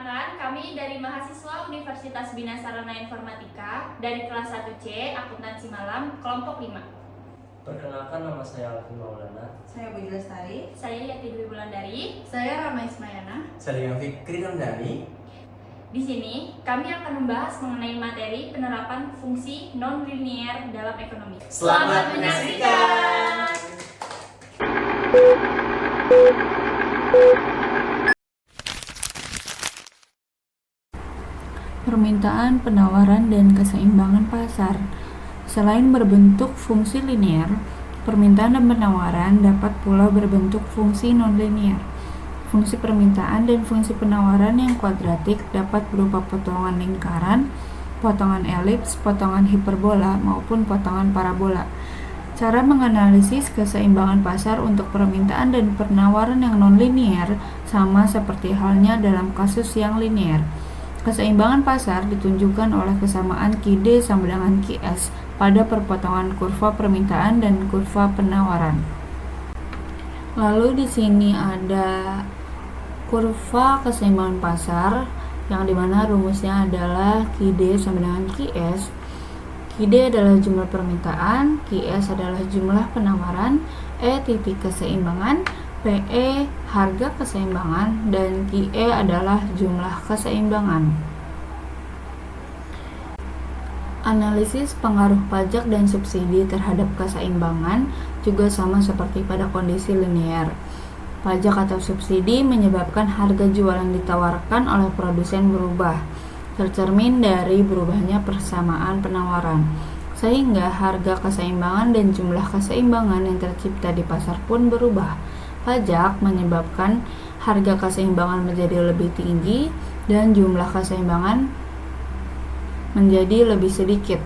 Perkenalkan, kami dari mahasiswa Universitas Bina Sarana Informatika dari kelas 1C Akuntansi Malam, kelompok 5. Perkenalkan, nama saya Alvin Maulana. Saya Budi Lestari. Saya Yati Dwi Wulandari. Saya Rama Ismayana. Saya Fikri Ramdhani. Di sini, kami akan membahas mengenai materi penerapan fungsi non-linier dalam ekonomi. Selamat menyaksikan! Permintaan, penawaran, dan keseimbangan pasar. Selain berbentuk fungsi linier, permintaan dan penawaran dapat pula berbentuk fungsi non-linier. Fungsi permintaan dan fungsi penawaran yang kuadratik dapat berupa potongan lingkaran, potongan elips, potongan hiperbola, maupun potongan parabola. Cara menganalisis keseimbangan pasar untuk permintaan dan penawaran yang non-linier sama seperti halnya dalam kasus yang linier. Keseimbangan pasar ditunjukkan oleh kesamaan QD sama dengan QS pada perpotongan kurva permintaan dan kurva penawaran. Lalu di sini ada kurva keseimbangan pasar yang dimana rumusnya adalah QD sama dengan QS. QD adalah jumlah permintaan, QS adalah jumlah penawaran, E titik keseimbangan, PE harga keseimbangan, dan QE adalah jumlah keseimbangan. Analisis pengaruh pajak dan subsidi terhadap keseimbangan juga sama seperti pada kondisi linier. Pajak atau subsidi menyebabkan harga jual yang ditawarkan oleh produsen berubah, tercermin dari berubahnya persamaan penawaran, sehingga harga keseimbangan dan jumlah keseimbangan yang tercipta di pasar pun berubah. Pajak menyebabkan harga keseimbangan menjadi lebih tinggi dan jumlah keseimbangan menjadi lebih sedikit.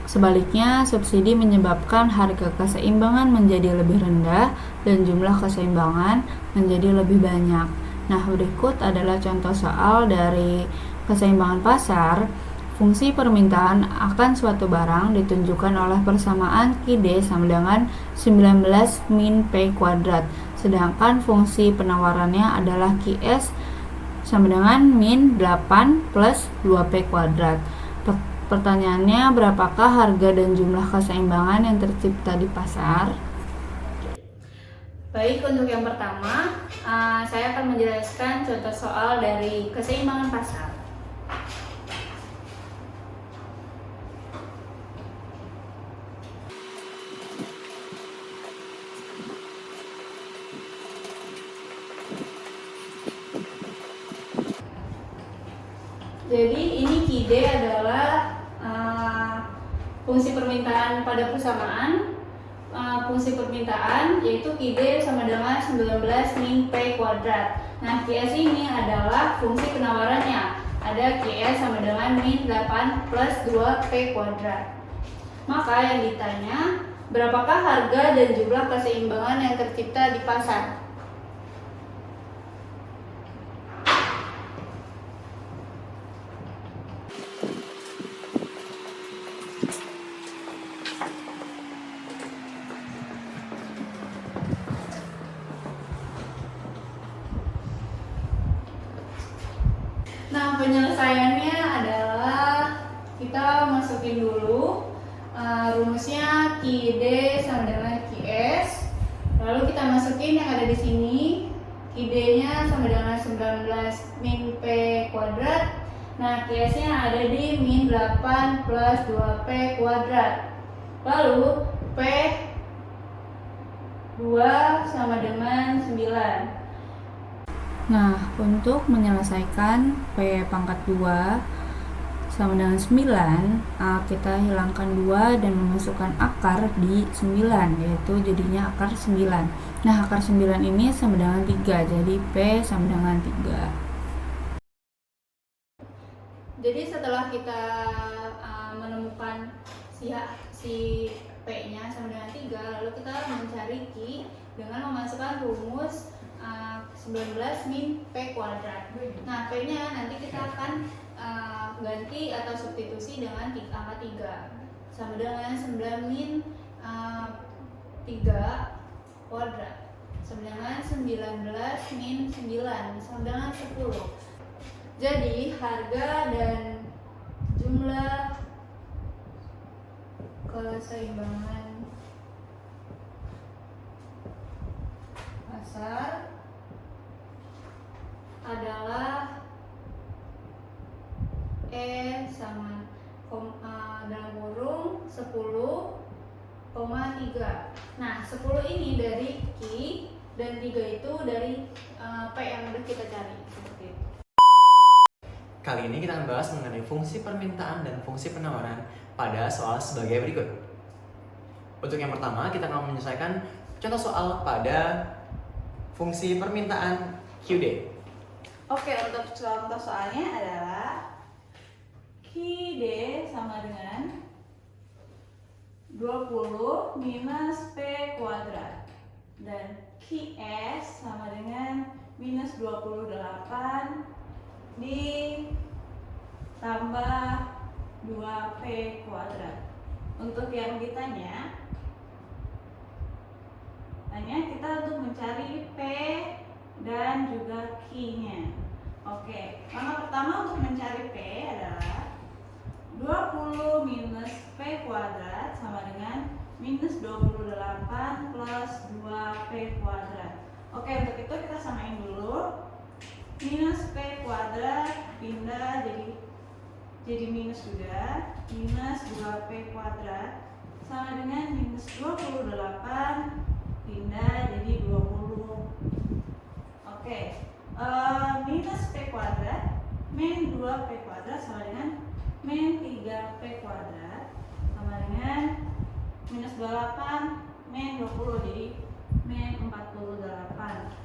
Sebaliknya, subsidi menyebabkan harga keseimbangan menjadi lebih rendah dan jumlah keseimbangan menjadi lebih banyak. Nah, berikut adalah contoh soal dari keseimbangan pasar. Fungsi permintaan akan suatu barang ditunjukkan oleh persamaan QD sama dengan 19 min P kuadrat. Sedangkan fungsi penawarannya adalah QS sama dengan min 8 plus 2P kuadrat. Pertanyaannya, berapakah harga dan jumlah keseimbangan yang tercipta di pasar? Baik, untuk yang pertama, saya akan menjelaskan contoh soal dari keseimbangan pasar. Jadi ini QD adalah fungsi permintaan pada persamaan. Fungsi permintaan yaitu QD sama dengan 19 min P kuadrat. Nah, QS ini adalah fungsi penawarannya. Ada QS sama dengan min 8 plus 2P kuadrat. Maka yang ditanya, berapakah harga dan jumlah keseimbangan yang tercipta di pasar? Nah, penyelesaiannya adalah kita masukin dulu rumusnya QD sama dengan QS. Lalu kita masukin yang ada di sini. QD-nya sama dengan 19 min P kuadrat. Nah, QS-nya ada di min 8 plus 2P kuadrat. Lalu P 2 sama dengan 9. Nah, untuk menyelesaikan P pangkat 2 sama dengan 9, kita hilangkan 2 dan memasukkan akar di 9, yaitu jadinya akar 9. Nah, akar 9 ini sama dengan 3, jadi P sama dengan 3. Jadi setelah kita menemukan si P-nya sama dengan 3, lalu kita mencari Q dengan memasukkan rumus 19 min P kuadrat. Nah, P-nya nanti kita akan ganti atau substitusi dengan angka 3 sama dengan 9 min 3 kuadrat sama dengan 19 min 9 sama dengan 10. Jadi harga dan jumlah keseimbangan pasar adalah E sama dalam kurung 10,3. Nah, 10 ini dari Q dan 3 itu dari P yang udah kita cari seperti itu. Kali ini kita akan bahas mengenai fungsi permintaan dan fungsi penawaran pada soal sebagai berikut. Untuk yang pertama, kita akan menyelesaikan contoh soal pada fungsi permintaan QD. Oke, untuk contoh soalnya adalah QD sama dengan 20 minus P kuadrat dan QS sama dengan minus 28 ditambah 2P kuadrat. Untuk yang ditanya, kita untuk mencari P dan juga Q-nya. Oke, langkah pertama untuk mencari P adalah 20 minus P kuadrat sama dengan minus 28 plus 2P kuadrat. Oke, untuk itu kita samain dulu. Minus P kuadrat pindah jadi minus juga. Minus 2P kuadrat sama dengan minus 28 pindah jadi 20. Oke, minus P kuadrat min 2P kuadrat sama dengan min 3P kuadrat sama dengan minus 28 min 20 jadi min 48.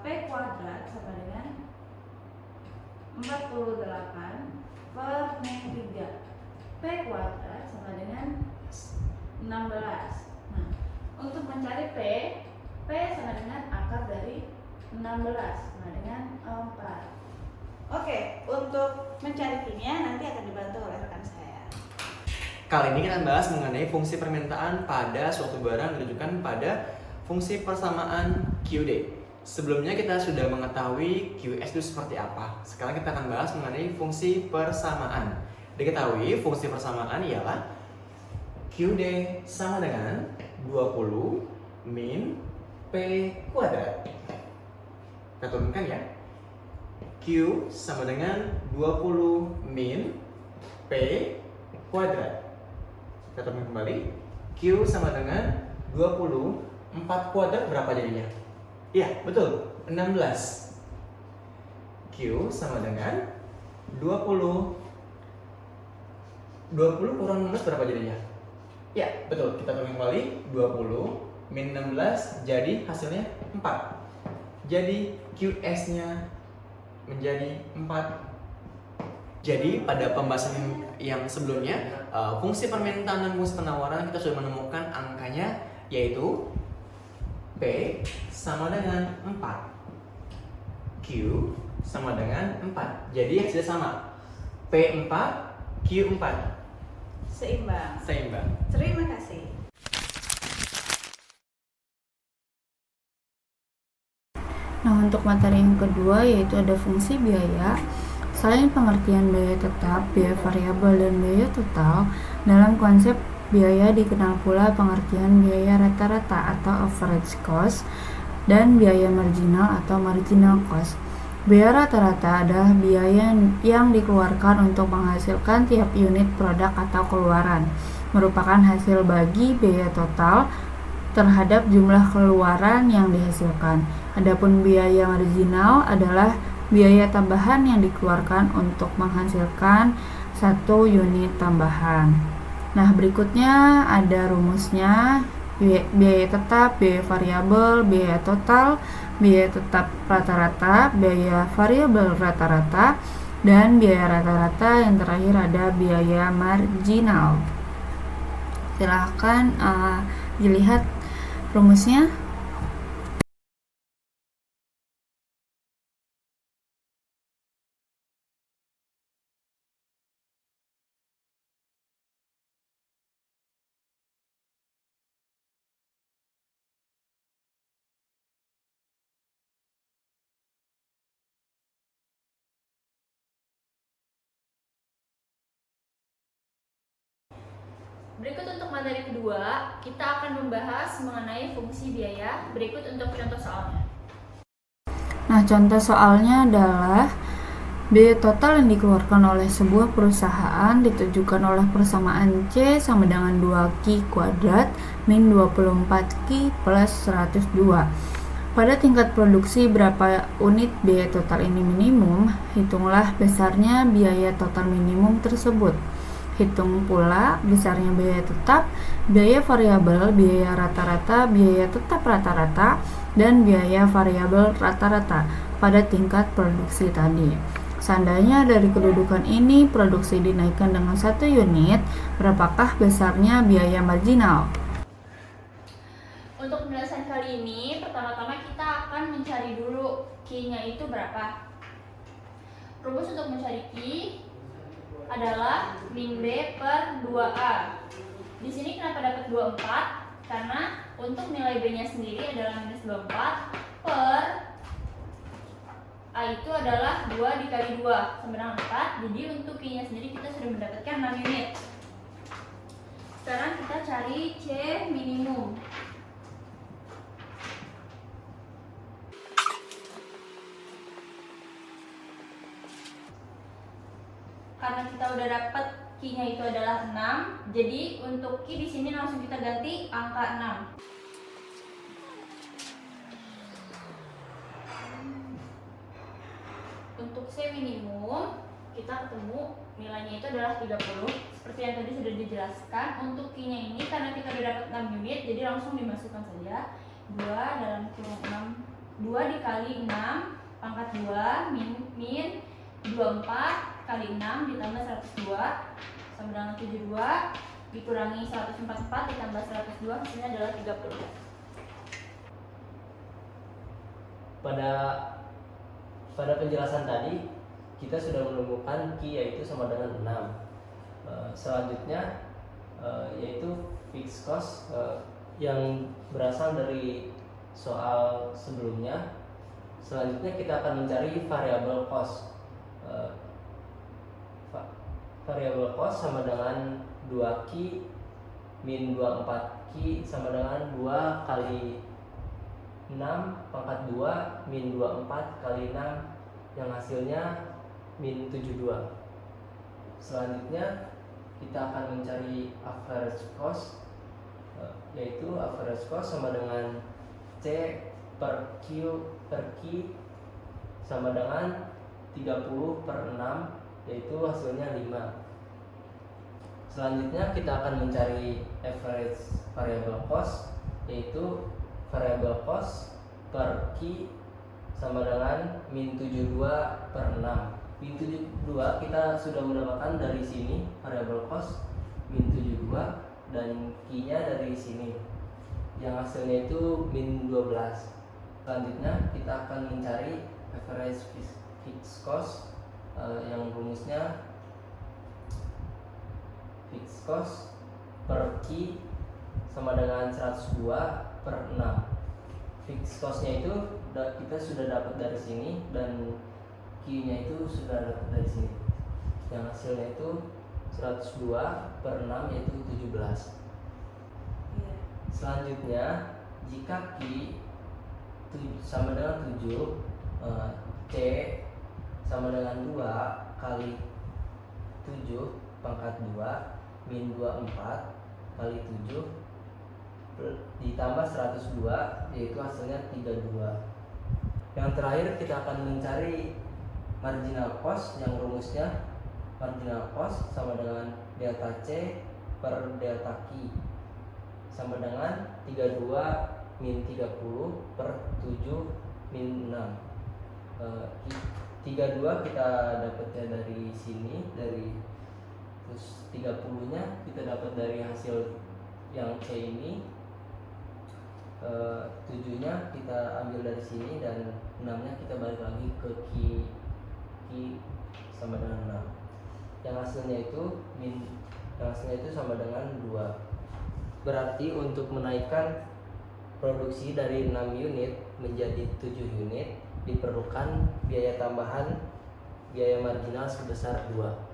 P kuadrat sama dengan 48 per min 3. P kuadrat sama dengan 16. Nah, untuk mencari P sama dengan akar dari 16 sama dengan 4. Oke, untuk mencari Q-nya nanti akan dibantu oleh rekan saya. Kali ini kita akan bahas mengenai fungsi permintaan pada suatu barang ditujukan pada fungsi persamaan QD. Sebelumnya kita sudah mengetahui QS itu seperti apa. Sekarang kita akan bahas mengenai fungsi persamaan. Diketahui fungsi persamaan ialah QD sama dengan 20 min P kuadrat. Kita turunkan ya. Q sama dengan 20 min P kuadrat. Kita turunkan kembali. Q sama dengan 20, 4 kuadrat berapa jadinya? Iya, betul, 16. Q sama dengan 20 kurang 16 berapa jadinya? Ya, betul, kita turunkan kembali. 20 min 16 jadi hasilnya 4. Jadi QS-nya menjadi 4. Jadi pada pembahasan yang sebelumnya, fungsi permintaan dan fungsi penawaran kita sudah menemukan angkanya, yaitu P sama dengan 4, Q sama dengan 4. Jadi yang sudah sama, P 4, Q 4. Seimbang. Terima kasih. Nah, untuk materi yang kedua yaitu ada fungsi biaya. Selain pengertian biaya tetap, biaya variabel, dan biaya total, dalam konsep biaya dikenal pula pengertian biaya rata-rata atau average cost dan biaya marginal atau marginal cost. Biaya rata-rata adalah biaya yang dikeluarkan untuk menghasilkan tiap unit produk atau keluaran, merupakan hasil bagi biaya total terhadap jumlah keluaran yang dihasilkan. Adapun biaya marginal adalah biaya tambahan yang dikeluarkan untuk menghasilkan satu unit tambahan. Nah, berikutnya ada rumusnya. Biaya tetap, biaya variabel, biaya total, biaya tetap rata-rata, biaya variabel rata-rata, dan biaya rata-rata. Yang terakhir ada biaya marginal. Silahkan dilihat rumusnya. Berikut untuk materi kedua, kita akan membahas mengenai fungsi biaya. Berikut untuk contoh soalnya. Nah, contoh soalnya adalah biaya total yang dikeluarkan oleh sebuah perusahaan ditujukan oleh persamaan C sama dengan 2Q kuadrat min 24Q plus 102. Pada tingkat produksi berapa unit biaya total ini minimum, hitunglah besarnya biaya total minimum tersebut. Hitung pula besarnya biaya tetap, biaya variabel, biaya rata-rata, biaya tetap rata-rata, dan biaya variabel rata-rata pada tingkat produksi tadi. Seandainya dari kedudukan ini produksi dinaikkan dengan 1 unit, berapakah besarnya biaya marginal? Untuk penjelasan kali ini, pertama-tama kita akan mencari dulu Q-nya itu berapa. Rumus untuk mencari Q adalah min B per 2A. Di sini kenapa dapat 24? Karena untuk nilai B-nya sendiri adalah minus 24 per A itu adalah 2 dikali 2 sama dengan 4. Jadi untuk Q-nya sendiri kita sudah mendapatkan 6 unit. Sekarang kita cari C minimum. Karena kita udah dapat Q-nya itu adalah 6, jadi untuk Q di sini langsung kita ganti angka 6. Untuk C minimum, kita ketemu nilainya itu adalah 30. Seperti yang tadi sudah dijelaskan, untuk Q-nya ini karena kita udah dapat 6 unit, jadi langsung dimasukkan saja 2 dalam kurung 6, 2 dikali 6 pangkat 2 min 24 kali 6 ditambah 102 sama dengan 72 dikurangi 144 ditambah 102 hasilnya adalah 30. Pada penjelasan tadi kita sudah menemukan Q yaitu sama dengan 6. Selanjutnya yaitu fixed cost yang berasal dari soal sebelumnya. Selanjutnya kita akan mencari variable cost. Variable cost sama dengan 2Q min 24Q sama dengan 2 kali 6 pangkat 2 min 24 kali 6 yang hasilnya min 72. Selanjutnya kita akan mencari average cost, yaitu average cost sama dengan C per Q sama dengan 30 per 6, yaitu hasilnya 5. Selanjutnya kita akan mencari average variable cost, yaitu variable cost per Q sama dengan min 72 per 6. Min 72 kita sudah mendapatkan dari sini, variable cost min 72 dan Q-nya dari sini, yang hasilnya itu min 12. Selanjutnya kita akan mencari average fixed cost, yang rumusnya fixed cost per Q sama dengan 102 per 6. Fixed costnya itu kita sudah dapat dari sini dan Q-nya itu sudah dapat dari sini, yang hasilnya itu 102 per 6 yaitu 17. Selanjutnya jika Q sama dengan 7, C sama dengan 2 kali 7 pangkat 2 min 24 kali 7 ditambah 102, yaitu hasilnya 32. Yang terakhir kita akan mencari marginal cost, yang rumusnya marginal cost sama dengan delta C per delta Q sama dengan 32 min 30 per 7 min 6. 32 kita dapatnya dari sini, terus 30 nya kita dapat dari hasil yang C ini, 7 nya kita ambil dari sini dan 6 nya kita balik lagi ke Q sama dengan 6, yang hasilnya itu sama dengan 2. Berarti untuk menaikkan produksi dari 6 unit menjadi 7 unit diperlukan biaya tambahan, biaya marginal sebesar 2.